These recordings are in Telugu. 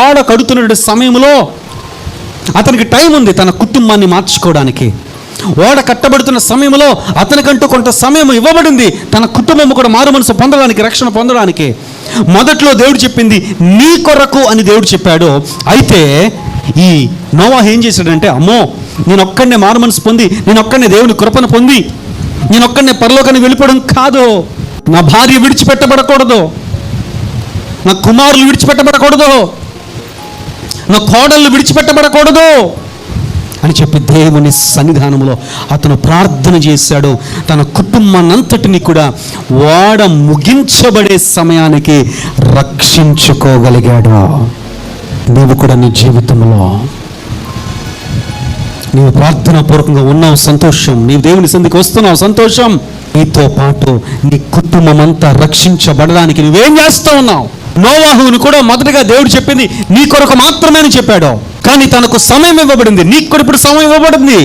ఓడ కడుతున్న సమయంలో అతనికి టైం ఉంది తన కుటుంబాన్ని మార్చుకోవడానికి. ఓడ కట్టబడుతున్న సమయంలో అతనికంటూ కొంత సమయం ఇవ్వబడింది తన కుటుంబం కూడా మారు మనసు పొందడానికి, రక్షణ పొందడానికి. మొదట్లో దేవుడు చెప్పింది నీ కొరకు అని దేవుడు చెప్పాడు. అయితే ఈ నోవాహు ఏం చేశాడంటే, అమ్మో నేను ఒక్కడనే మారు మనసు పొంది, నేను ఒక్కడనే దేవుని కృపను పొంది, నేను ఒక్కడనే పరలోకానికి వెళ్ళిపోవడం కాదు, నా భార్య విడిచిపెట్టబడకూడదు, నా కుమారులు విడిచిపెట్టబడకూడదు, నా కోడళ్ళు విడిచిపెట్టబడకూడదు అని చెప్పి దేవుని సన్నిధానంలో అతను ప్రార్థన చేశాడు. తన కుటుంబాన్నంతటిని కూడా ఓడ ముగించబడే సమయానికి రక్షించుకోగలిగాడు. నీవు కూడా నీ జీవితంలో నీవు ప్రార్థనా పూర్వకంగా ఉన్నావు, సంతోషం. నీవు దేవుని సన్నిధికి వస్తున్నావు, సంతోషం. నీతో పాటు నీ కుటుంబం అంతా రక్షించబడడానికి నువ్వేం చేస్తూ ఉన్నావు? నోవాహుని కూడా మొదటగా దేవుడు చెప్పింది నీ కొరకు మాత్రమే అని చెప్పాడు. కానీ తనకు సమయం ఇవ్వబడింది, నీకు కూడా ఇప్పుడు సమయం ఇవ్వబడింది.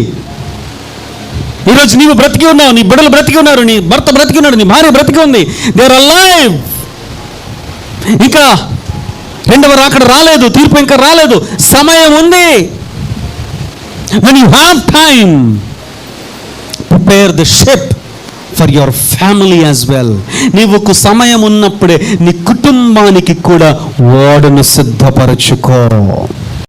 ఈరోజు నీవు బ్రతికి ఉన్నావు, నీ బిడ్డలు బ్రతికి ఉన్నారు, నీ భర్త బ్రతికి ఉన్నాడు, నీ భార్య బ్రతికి ఉంది. They are alive. ఇంకా రెండవ రాకడ రాలేదు, తీర్పు ఇంకా రాలేదు, సమయం ఉంది. when you have time, prepare the ship for your family as well. నీవుకు సమయం ఉన్నప్పుడే నీ కుటుంబానికి కూడా ఓడను సిద్ధపరచుకో.